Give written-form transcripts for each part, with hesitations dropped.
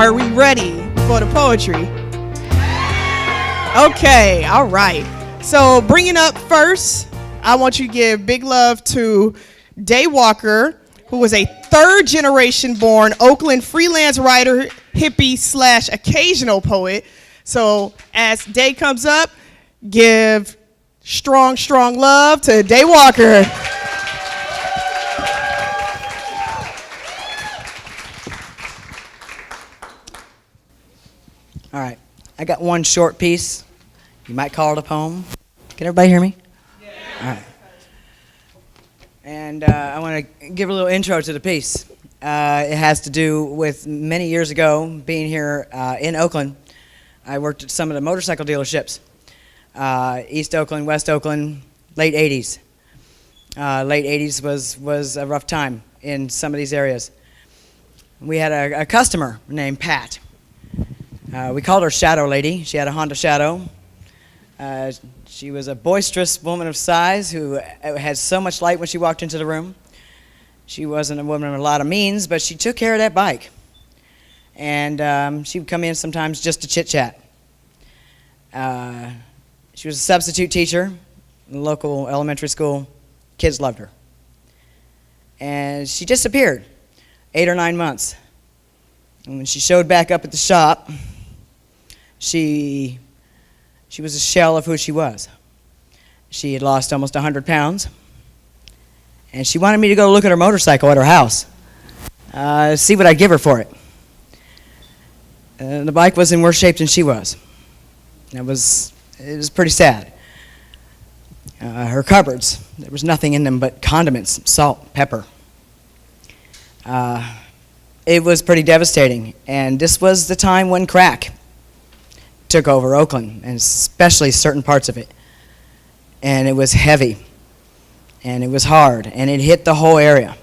Are we ready for the poetry? Okay, all right. So bringing up first, I want you to give big love to Daywalker, who was a third generation born Oakland freelance writer, hippie / occasional poet. So as Day comes up, give strong love to Daywalker. All right, I got one short piece. You might call it a poem. Can everybody hear me? Yeah. All right. And I want to give a little intro to the piece. It has to do with many years ago being here in Oakland. I worked at some of the motorcycle dealerships. East Oakland, West Oakland, late 80s. Late 80s was a rough time in some of these areas. We had a customer named Pat. We called her Shadow Lady. She had a Honda Shadow. She was a boisterous woman of size who had so much light when she walked into the room. She wasn't a woman with a lot of means, but she took care of that bike. And she would come in sometimes just to chit-chat. She was a substitute teacher in the local elementary school. Kids loved her. And she disappeared 8 or 9 months. And when she showed back up at the shop, she was a shell of who she was. She had lost almost 100 pounds. And she wanted me to go look at her motorcycle at her house, see what I'd give her for it. The bike was in worse shape than she was. It was pretty sad. Her cupboards, there was nothing in them but condiments, salt, pepper. It was pretty devastating. And this was the time when crack took over Oakland, and especially certain parts of it. And it was heavy, and it was hard, and it hit the whole area.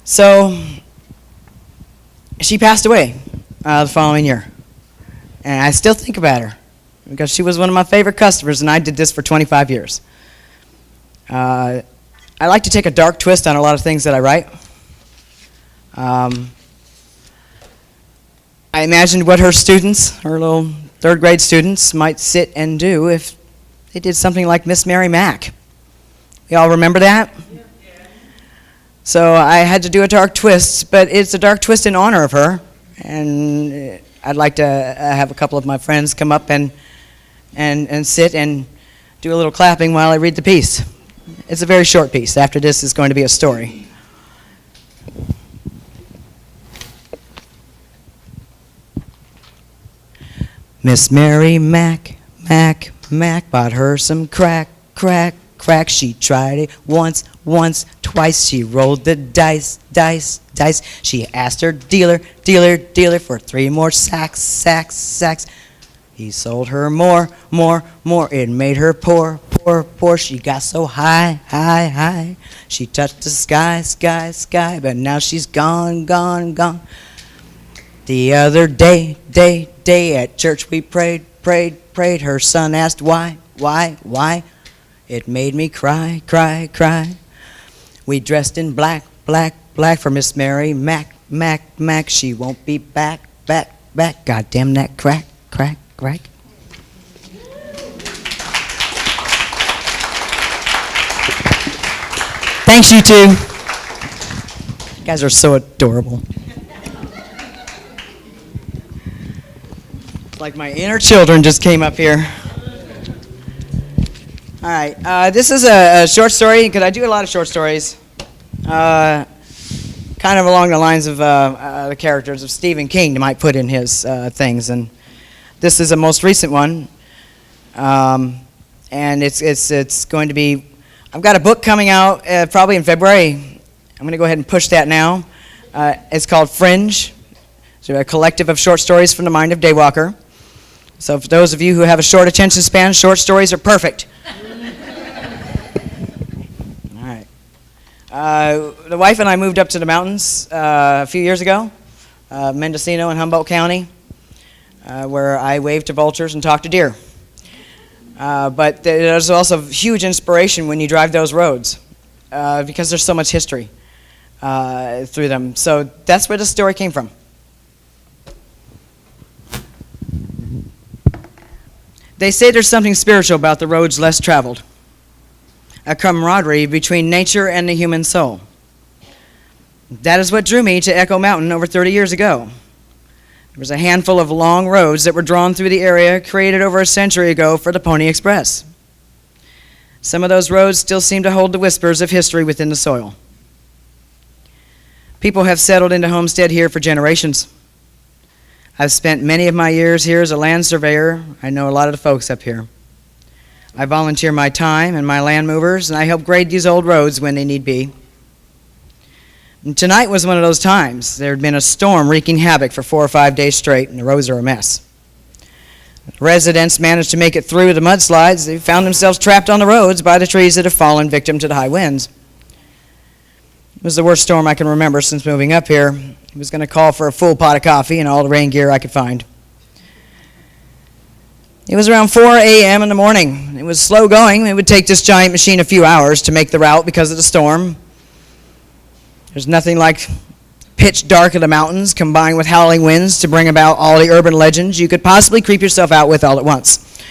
So she passed away the following year. And I still think about her because she was one of my favorite customers, and I did this for 25 years. I like to take a dark twist on a lot of things that I write. I imagined what her students, her little third grade students, might sit and do if they did something like Miss Mary Mack. You all remember that? Yeah. So I had to do a dark twist, but it's a dark twist in honor of her. And I'd like to have a couple of my friends come up and sit and do a little clapping while I read the piece. It's a very short piece. After this is going to be a story. Miss Mary Mack, Mack, Mack bought her some crack. She tried it once, twice. She rolled the dice. She asked her dealer for 3 more sacks. He sold her more. It made her poor. She got so high. She touched the sky, but now she's gone. The other day at church we prayed. Her son asked why. It made me cry. We dressed in black for Miss Mary Mack. She won't be back. God damn that crack. Thanks, you two. You guys are so adorable. Like my inner children just came up here. All right, this is a short story, because I do a lot of short stories, kind of along the lines of the characters of Stephen King might put in his things, and this is a most recent one, and it's going to be, I've got a book coming out probably in February. I'm going to go ahead and push that now. It's called Fringe. It's a collective of short stories from the mind of Daywalker. So for those of you who have a short attention span, short stories are perfect. All right. The wife and I moved up to the mountains a few years ago, Mendocino in Humboldt County, where I waved to vultures and talked to deer. But there's also huge inspiration when you drive those roads because there's so much history. through them. So that's where the story came from. They say there's something spiritual about the roads less traveled, a camaraderie between nature and the human soul. That is what drew me to Echo Mountain over 30 years ago. There was a handful of long roads that were drawn through the area created over a century ago for the Pony Express. Some of those roads still seem to hold the whispers of history within the soil. People have settled into homestead here for generations. I've spent many of my years here as a land surveyor. I know a lot of the folks up here. I volunteer my time and my land movers, and I help grade these old roads when they need be. And tonight was one of those times. There had been a storm wreaking havoc for 4 or 5 days straight, and the roads are a mess. Residents managed to make it through the mudslides. They found themselves trapped on the roads by the trees that have fallen victim to the high winds. It was the worst storm I can remember since moving up here. I was going to call for a full pot of coffee and all the rain gear I could find. It was around 4 a.m. in the morning. It was slow going. It would take this giant machine a few hours to make the route because of the storm. There's nothing like pitch dark of the mountains combined with howling winds to bring about all the urban legends you could possibly creep yourself out with all at once.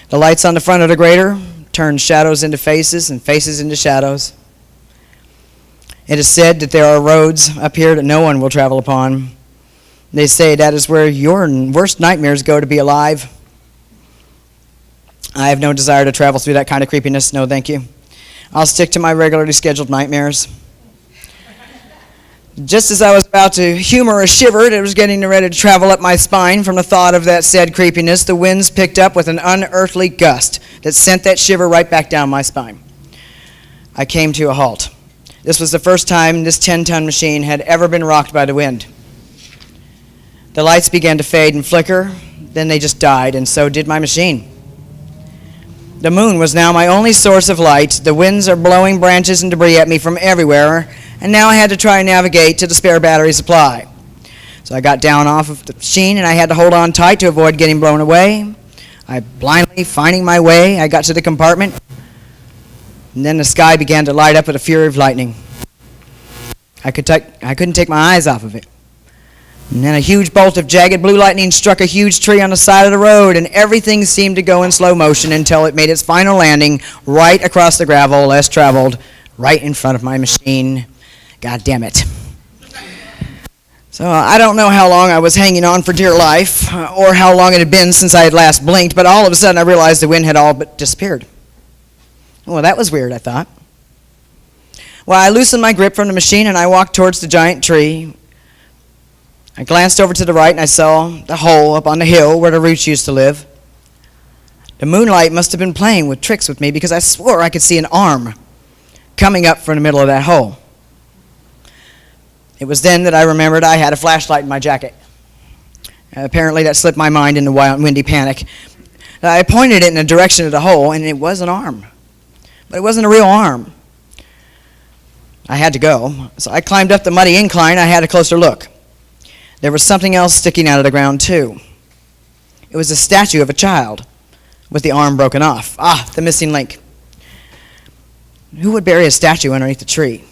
The lights on the front of the grader turned shadows into faces and faces into shadows. It is said that there are roads up here that no one will travel upon. They say that is where your worst nightmares go to be alive. I have no desire to travel through that kind of creepiness. No, thank you. I'll stick to my regularly scheduled nightmares. Just as I was about to humor a shiver that was getting ready to travel up my spine from the thought of that said creepiness, the winds picked up with an unearthly gust that sent that shiver right back down my spine. I came to a halt. This was the first time this 10-ton machine had ever been rocked by the wind. The lights began to fade and flicker, then they just died, and so did my machine. The moon was now my only source of light. The winds are blowing branches and debris at me from everywhere, and now I had to try and navigate to the spare battery supply. So I got down off of the machine, and I had to hold on tight to avoid getting blown away. I blindly finding my way, I got to the compartment, and then the sky began to light up with a fury of lightning. I couldn't take my eyes off of it. And then a huge bolt of jagged blue lightning struck a huge tree on the side of the road, and everything seemed to go in slow motion until it made its final landing right across the gravel, less traveled, right in front of my machine. God damn it. So I don't know how long I was hanging on for dear life, or how long it had been since I had last blinked, but all of a sudden I realized the wind had all but disappeared. Well, that was weird, I thought. Well, I loosened my grip from the machine and I walked towards the giant tree. I glanced over to the right and I saw the hole up on the hill where the roots used to live. The moonlight must have been playing with tricks with me because I swore I could see an arm coming up from the middle of that hole. It was then that I remembered I had a flashlight in my jacket. Apparently that slipped my mind in the windy panic. I pointed it in the direction of the hole and it was an arm. But it wasn't a real arm. I had to go, so I climbed up the muddy incline. I had a closer look. There was something else sticking out of the ground, too. It was a statue of a child with the arm broken off. Ah, the missing link. Who would bury a statue underneath the tree?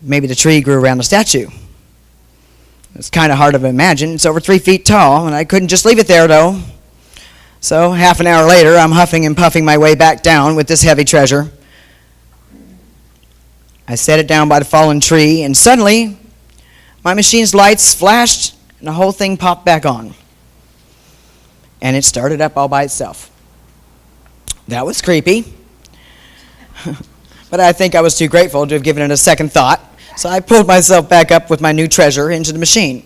Maybe the tree grew around the statue. It's kind of hard to imagine. It's over 3 feet tall, and I couldn't just leave it there, though. So, half an hour later, I'm huffing and puffing my way back down with this heavy treasure. I set it down by the fallen tree, and suddenly, my machine's lights flashed, and the whole thing popped back on. And it started up all by itself. That was creepy. But I think I was too grateful to have given it a second thought, so I pulled myself back up with my new treasure into the machine.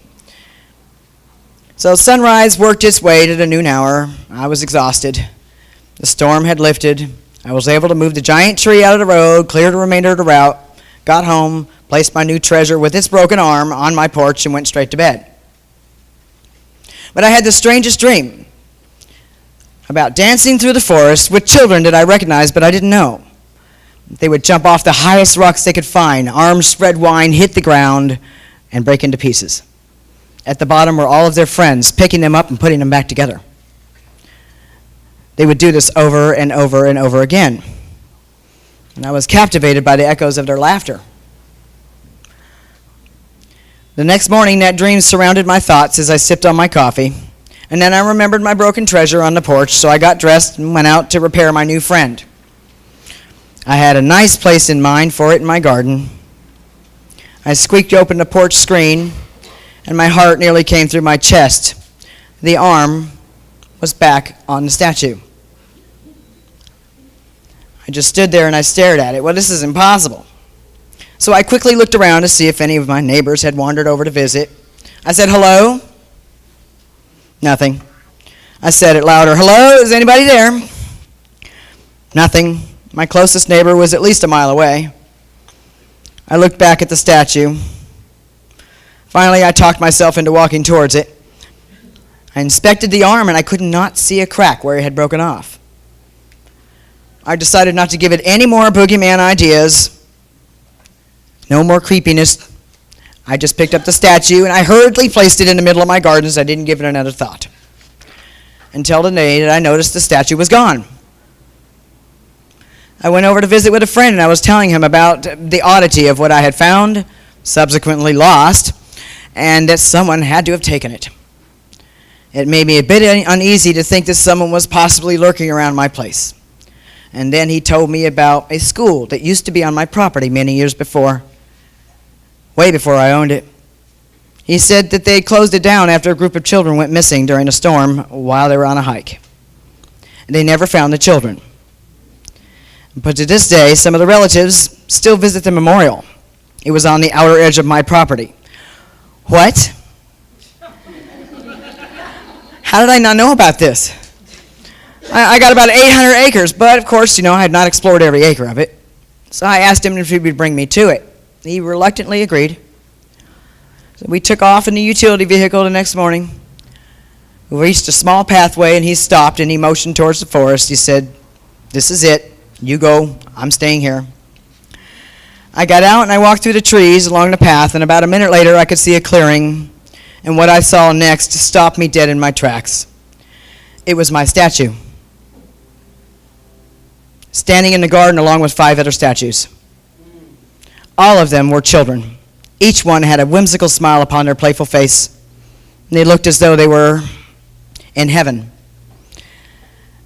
So sunrise worked its way to the noon hour. I was exhausted. The storm had lifted. I was able to move the giant tree out of the road, clear the remainder of the route, got home, placed my new treasure with its broken arm on my porch, and went straight to bed. But I had the strangest dream about dancing through the forest with children that I recognized but I didn't know. They would jump off the highest rocks they could find, arms spread wide, hit the ground, and break into pieces. At the bottom were all of their friends, picking them up and putting them back together. They would do this over and over and over again. and I was captivated by the echoes of their laughter. The next morning, that dream surrounded my thoughts as I sipped on my coffee, and then I remembered my broken treasure on the porch, so I got dressed and went out to repair my new friend. I had a nice place in mind for it in my garden. I squeaked open the porch screen, and my heart nearly came through my chest. The arm was back on the statue. I just stood there and I stared at it. Well, this is impossible. So I quickly looked around to see if any of my neighbors had wandered over to visit. I said, "Hello?" Nothing. I said it louder, "Hello, is anybody there?" Nothing. My closest neighbor was at least a mile away. I looked back at the statue. Finally, I talked myself into walking towards it. I inspected the arm, and I could not see a crack where it had broken off. I decided not to give it any more boogeyman ideas. No more creepiness. I just picked up the statue, and I hurriedly placed it in the middle of my garden as I didn't give it another thought. Until the day that I noticed the statue was gone. I went over to visit with a friend, and I was telling him about the oddity of what I had found, subsequently lost, and that someone had to have taken it. It made me a bit uneasy to think that someone was possibly lurking around my place. And then he told me about a school that used to be on my property many years before, way before I owned it. He said that they closed it down after a group of children went missing during a storm while they were on a hike. They never found the children. But to this day, some of the relatives still visit the memorial. It was on the outer edge of my property. What? How did I not know about this? I got about 800 acres, but of course, I had not explored every acre of it. So I asked him if he would bring me to it. He reluctantly agreed. So we took off in the utility vehicle the next morning. We reached a small pathway, and he stopped, and he motioned towards the forest. He said, "This is it. You go. I'm staying here." I got out, and I walked through the trees along the path, and about a minute later, I could see a clearing, and what I saw next stopped me dead in my tracks. It was my statue, standing in the garden along with 5 other statues. All of them were children. Each one had a whimsical smile upon their playful face. And they looked as though they were in heaven.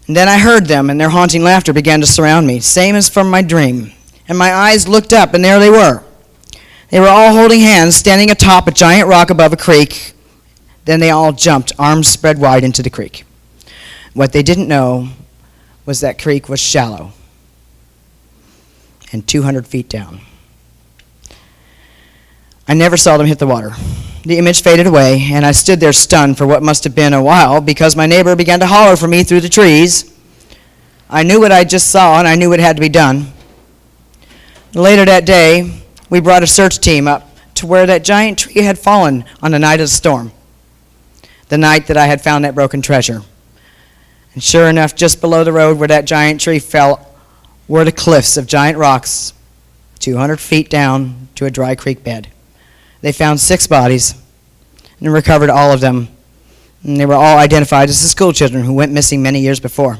And then I heard them, and their haunting laughter began to surround me, same as from my dream. And my eyes looked up, and there they were. They were all holding hands, standing atop a giant rock above a creek. Then they all jumped, arms spread wide, into the creek. What they didn't know was that creek was shallow and 200 feet down. I never saw them hit the water. The image faded away, and I stood there stunned for what must have been a while because my neighbor began to holler for me through the trees. I knew what I just saw, and I knew it had to be done. Later that day, we brought a search team up to where that giant tree had fallen on the night of the storm, the night that I had found that broken treasure. And sure enough, just below the road where that giant tree fell were the cliffs of giant rocks, 200 feet down to a dry creek bed. They found 6 bodies and recovered all of them. And they were all identified as the school children who went missing many years before.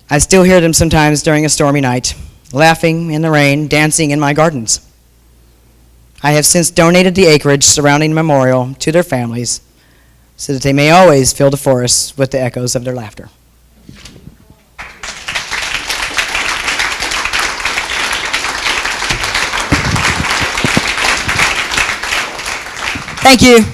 I still hear them sometimes during a stormy night, laughing in the rain, dancing in my gardens. I have since donated the acreage surrounding the memorial to their families so that they may always fill the forests with the echoes of their laughter. Thank you.